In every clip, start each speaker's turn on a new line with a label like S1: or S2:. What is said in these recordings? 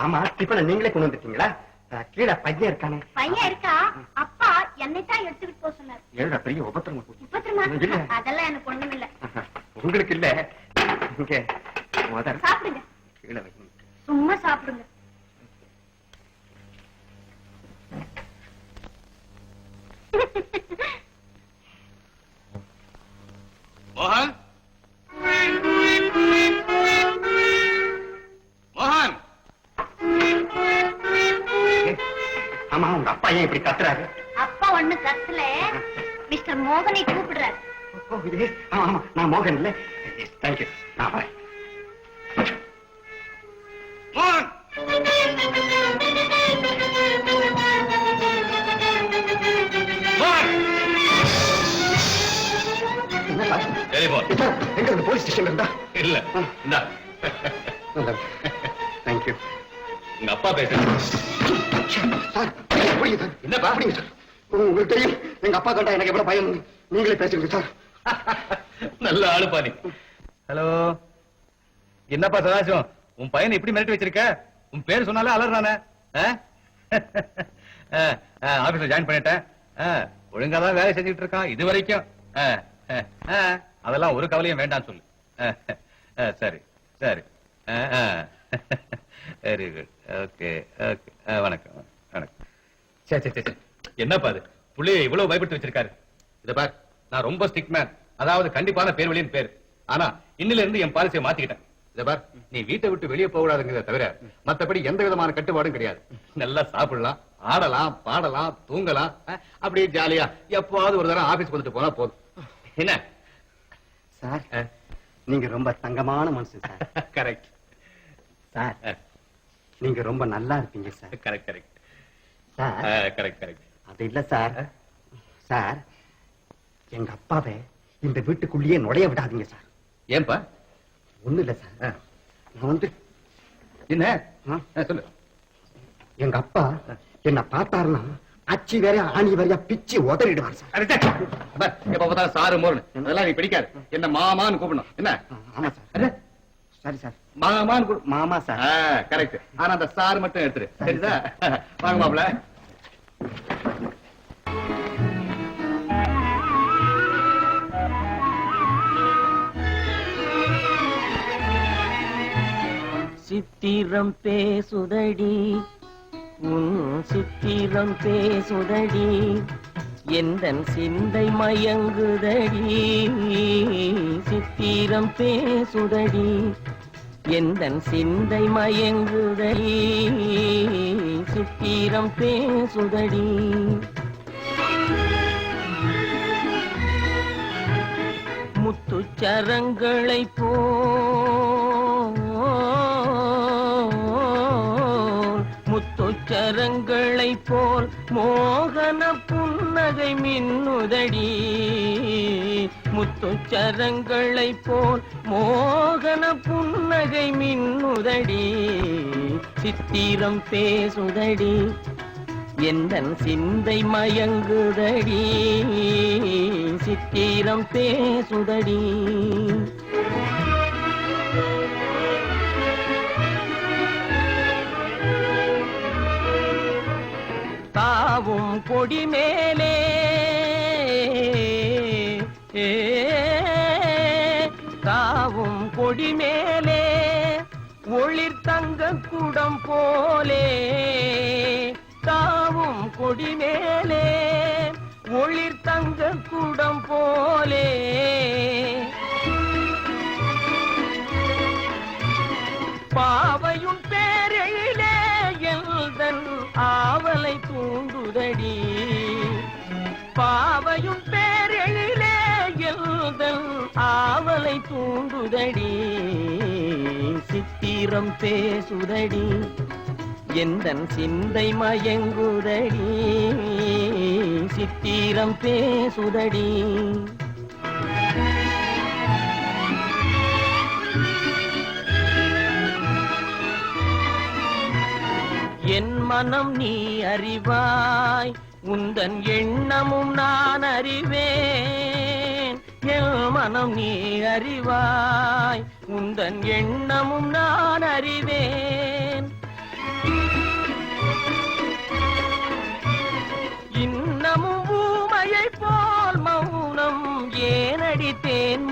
S1: ஆமா, டிஃபனை நீங்களே கொண்டு வந்துட்டீங்களா? கீழே பையன் இருக்கானே.
S2: பையன் இருக்கா? அப்பா என்னைத்தான் எடுத்துக்கிட்டு போக சொன்னார்.
S1: ஏழு பெரிய உபத்திரமா
S2: உபத்திரமா? அதெல்லாம் எனக்கு ஒண்ணும் இல்ல.
S1: உங்களுக்கு இல்ல,
S2: சாப்பிடுங்க.
S1: கீழே வைக்கணும்.
S2: சும்மா சாப்பிடுங்க.
S3: மோகன், மோகன்.
S1: ஆமா, உங்க அப்பா ஏன் இப்படி கத்துறாரு?
S2: அப்பா ஒண்ணு கத்துல, மிஸ்டர் மோகனை கூப்பிடுறாரு.
S1: ஆமா, நான் மோகன் இல்ல. தேங்க்யூ, நான் வரேன்.
S3: மோகன்,
S1: எங்க போலீஸ் ஸ்டேஷன் இருந்தா?
S3: இல்ல,
S1: தேங்க்யூ.
S3: உங்க அப்பா பேசுறேன்.
S1: என்னப்பா சார்? உங்களுக்கு தெரியும் எங்க அப்பா கண்டா எனக்கு எவ்வளவு பயம். நீங்களே பேசுங்க சார்.
S3: நல்ல ஆளுப்பா நீ. ஹலோ, என்னப்பா சதாசிவம், உன் பையனை இப்படி மிரட்டி வச்சிருக்க? உன் பேர் சொன்னாலே அலறானே. ஆபீஸ்ல ஜாயின் பண்ணிட்டேன். ஒழுங்காதான் வேலை செஞ்சுட்டு இருக்கான் இது வரைக்கும். அதெல்லாம் ஒரு கவலையும் வேண்டாம் சொல்லு. சரி சரி, வெரி குட். ஓகே ஓகே, வணக்கம் வணக்கம். சரி சரி சரி, என்னப்பா அது புள்ளைய இவ்வளவு பயப்பட்டு வச்சிருக்காரு? இத பார், நான் ரொம்ப ஸ்ட்ரிக்ட் மேன். அதாவது கண்டிப்பான பேர் வழியின் பேர். ஆனா இன்னில இருந்து என் பாலிசியை மாத்திக்கிட்டேன். இத பார், நீ வீட்டை விட்டு வெளியே போக கூடாதுங்கிறத தவிர மத்தபடி எந்த விதமான கட்டுப்பாடும் கிடையாது. நல்லா சாப்பிடலாம், ஆடலாம், பாடலாம், தூங்கலாம். அப்படியே ஜாலியா எப்பவாவது ஒரு தடவை ஆபீஸ் வந்துட்டு போனா போதும். என்ன
S1: சார், நீங்க ரொம்ப தங்கமான மனுஷன் சார்.
S3: கரெக்ட்
S1: சார், நீங்க ரொம்ப நல்லா இருப்பீங்க sir.
S3: Correct correct
S1: sir.
S3: Correct correct.
S1: அது இல்ல சார். சார், எங்க அப்பாவை இந்த வீட்டுக்குள்ளேயே நுழைய விடாதீங்க சார்.
S3: ஏன்பா?
S1: ஒண்ணு இல்ல சார், நான் வந்து
S3: என்ன சொல்லு.
S1: எங்க அப்பா என்ன பார்த்தாருன்னா அச்சி வேற ஆணி வரையா பிச்சு உதறிடுவார் சார்.
S3: எப்ப பார்த்தாலும் சாரு மோர்னு அதெல்லாம் நீ பிடிக்காது. என்ன மாமான்னு கூப்பிடணும். என்ன?
S1: ஆமா சார். சரி சார்,
S3: மாமான்னு
S1: மாமா சார்.
S3: கரெக்ட். ஆனா அந்த சார் மட்டும் எடுத்துரு. சரிதா? வாங்க மாப்பிள.
S4: சித்திரம் பேசுதடி, உன் சித்திரம் பேசுதடி, எந்தன் சிந்தை மயங்குதடி. சித்திரம் பேசுதடி, எந்தன் சிந்தை மயங்குதடி. சித்திரம் பேசுதடி. முத்துச்சரங்களை முத்துச்சரங்களை போல் மோகன புன்னகை மின்னுதடி. முத்துச்சரங்களை போல் மோகன புன்னகை மின்னுதடி. சித்திரம் பேசுதடி, எந்தன் சிந்தை மயங்குதடி. சித்திரம் பேசுதடி. தாவும் கொடி மேலே தாவும் கொடி மேலே ஒளிர் தங்க குடம் போலே. தாவும் கொடி மேலே ஒளிர் தங்க குடம் போலே. பாவையும் பேரிலே எல்தன் ஆவலை தூண்டுதடி. பாவையும் பேரிலே எல்தன் ஆவலை தூண்டுதடி. சித்திரம் பேசுதடி, எந்தன் சிந்தை மயங்குதடி. சித்திரம் பேசுதடி. என் மனம் நீ அறிவாய், உந்தன் எண்ணமும் நான் அறிவேன். என் மனம் நீ அறிவாய், உந்தன் எண்ணமும் நான் அறிவேன்.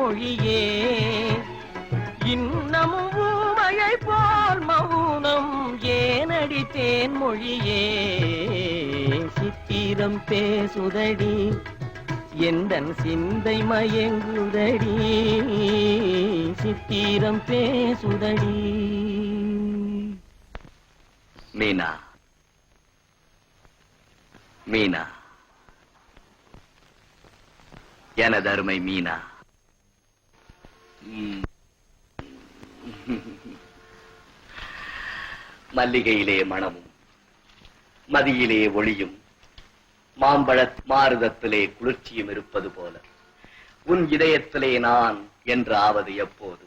S4: மொழியே இன்னமும் ஊமையை போல் மௌனம் ஏனடி தேன் மொழியே சித்திரம் பேசுதடி எந்தன் சிந்தை மயங்குதடி சித்திரம் பேசுதடி.
S5: மீனா மீனா எனது அருமை மீனா, மல்லிகையிலே மணமும் மதியிலே ஒளியும் மாம்பழ மாறுதத்திலே குளிர்ச்சியும் இருப்பது போல உன் இதயத்திலே நான் என்று ஆவது எப்போது?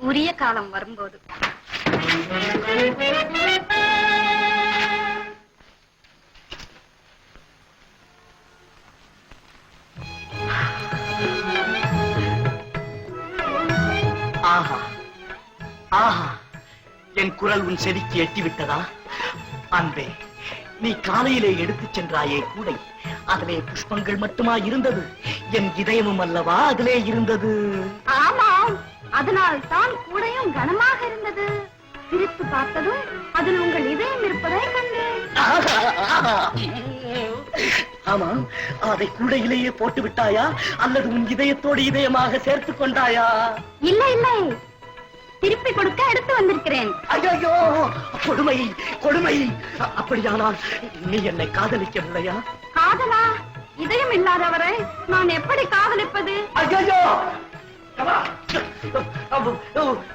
S2: உரிய காலம் வரும்போது.
S5: ஆஹா ஆஹா, என் குரல் உன் செவிக்கு எட்டிவிட்டதா? அன்பே, நீ காலையிலே எடுத்துச் சென்றாயே கூடை, அதிலே புஷ்பங்கள் மட்டுமா இருந்தது? என் இதயமும் அல்லவா அதிலே இருந்தது?
S2: ஆமாம், அதனால் தான் கூடையும் கனமாக இருந்தது. பிரித்து பார்த்ததும் அதில் உங்கள் இதயம் இருப்பதை கண்டேன்.
S5: ஆமா, அதை கூடையிலேயே போட்டு விட்டாயா அல்லது உன் இதயத்தோடு இதயமாக சேர்த்துக் கொண்டாயா?
S2: இல்லை இல்லை, திருப்பி கொடுக்க எடுத்து வந்திருக்கிறேன்.
S5: ஐயோ, கொடுமை கொடுமை! அப்படியானால் நீ என்னை காதலிக்கவில்லையா?
S2: காதலா? இதயம் இல்லாதவரை நான் எப்படி காதலிப்பது?
S5: ஐயோ,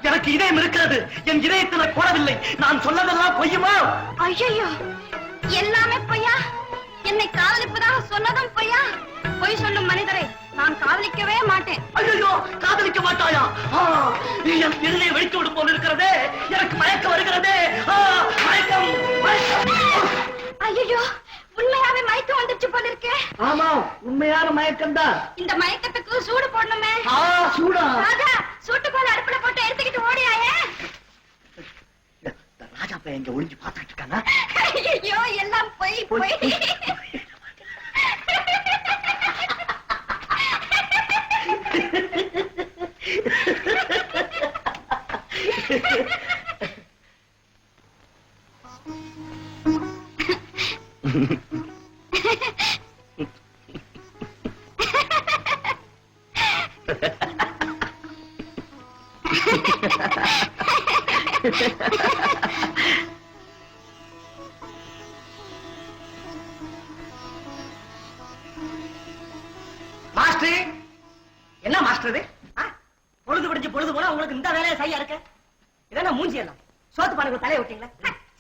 S5: எனக்கு இதயம் இருக்கிறது, என் இதயத்தில் போடவில்லை. நான் சொன்னதெல்லாம் பொய்யுமா?
S2: ஐயோ, எல்லாமே பொய்யா? என்னை காதலிப்பதாக சொன்னதும் பொய்யா? பொய் சொல்லும் மனிதரை நான் காதலிக்கவே மாட்டேன்.
S5: ஐயோ, காதலிக்க மாட்டாயா? என் இருதயம் வெடித்து விடும் போல் இருக்கிறதே, எனக்கு மயக்கம் வருகிறதே. மயக்கம்!
S2: ஐயோ, உண்மையாவே மயக்கம் வந்துச்சு போல இருக்கே.
S5: ஆமா, உண்மையான மயக்கம் தான்.
S2: இந்த மயக்கத்துக்கு சூடு போடணுமே.
S5: சூடா?
S2: ராஜா, சூட்டு போல அடுப்புல போட்டு எடுத்துக்கிட்டு ஓடியாயே.
S5: ராஜா பையன் இங்க ஒளிஞ்சு பார்த்துட்டு இருக்காங்க.
S2: ஐயோ, எல்லாம் பொய் பொய்.
S5: மாஸ்டர், என்ன மாஸ்டர் இது? பொழுது படிச்சு பொழுது போனா உங்களுக்கு இந்த வேலையை சரியா இருக்க? இதென்ன மூஞ்சி எல்லாம் சோத்து பானைக்கு தலையை விட்டீங்களா?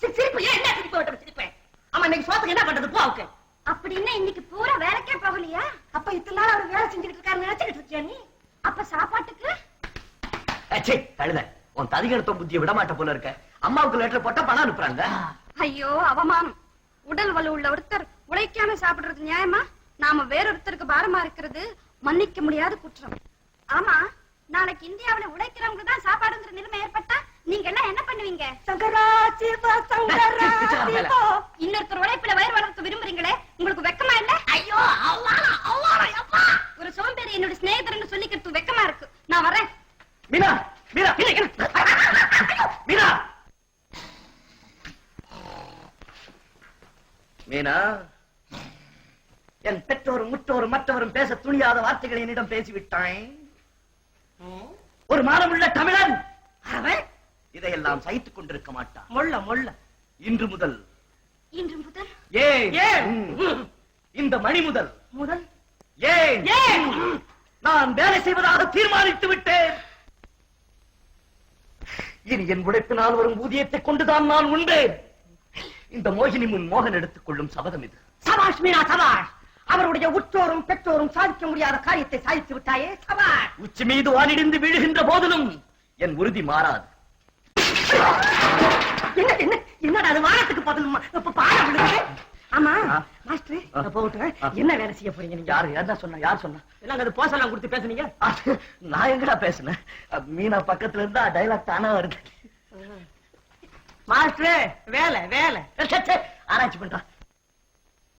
S5: சிரிப்பு ஏன்? என்ன சிரிப்பு விட்டு சிரிப்பேன்? ஆமா, இன்னைக்கு சோத்துக்கு என்ன பண்றது? போவுக்கு
S2: அப்படின்னு இன்னைக்கு பூரா வேலைக்கே போகலையா?
S5: அப்ப இத்தனை நாள் அவர் வேலை செஞ்சுக்கிட்டு இருக்காரு நினைச்சுக்கிட்டு இருக்கியா நீ?
S2: அப்ப சாப்பாட்டுக்கு?
S5: கழுத, உன் ததிகடுத்த புத்தியை விட மாட்ட போல இருக்க. அம்மாவுக்கு லெட்டர் போட்டா பணம் அனுப்புறாங்க.
S2: ஐயோ, அவமானம். உடல் வலு உள்ள ஒருத்தர் உழைக்காம சாப்பிடுறது நியாயமா? நாம வேறொருத்தருக்கு பாரமா இருக்கிறது மன்னிக்க முடியாத குற்றம். ஆமா, நாளைக்கு இந்தியாவுல உழைக்கிறவங்க தான் சாப்பாடுங்கிற நிலைமை ஏற்பட்டா நீங்க எல்லாம் என்ன பண்ணுவீங்க? இன்னொருத்தர் உழைப்புல வயிறு வளர்க்க விரும்புறீங்களே, உங்களுக்கு வெக்கமா இல்ல? ஐயோ, ஒரு சோம்பேறி என்னோட சிநேகிதர்னு சொல்லிக்கிறது வெக்கமா இருக்கு. நான் வரேன்.
S5: மீனா, மீனா, மீனா, மீனா, என் பெற்றோரும் முற்றோரும் மற்றவரும் பேச துணியாத வார்த்தைகளை என்னிடம் பேசிவிட்டான். ஒரு மானமுள்ள தமிழன் அவன் இதையெல்லாம் சகித்துக் கொண்டிருக்க மாட்டான். மொள்ள மொள்ள. இன்று முதல் ஏன் இந்த மணி முதல் ஏன் நான் வேலை செய்வதாக தீர்மானித்து விட்டேன். இனி என் உழைப்பினால் வரும் ஊதியத்தை கொண்டுதான் நான் உண்டேன். இந்த மோகினி முன் மோகன் எடுத்துக் கொள்ளும் சபதம் இது. சபாஷ் மீனா, சபாஷ். அவருடைய உற்றோரும் பெற்றோரும் சாதிக்க முடியாத காரியத்தை சாதித்து விட்டாயே, சபாஷ். உச்சி மீது வானிடிந்து வீழுகின்ற போதிலும் என் உறுதி மாறாது. என்னடா அது வானத்துக்கு பதில் பாடம் விழுது? ஆமா மாஸ்டர், போட்டு என்ன வேலை செய்ய போறீங்க நீங்க? யாரு என்ன சொன்னா? யார் சொன்னா? எல்லாம் அது போசெல்லாம் கொடுத்து பேசுனீங்க. நான் எங்கடா பேசுனேன்? மீனா பக்கத்துல இருந்தா டைலாக் தானா வருது. மாஸ்டர், வேலை வேலை ஆராய்ச்சி பண்றான்.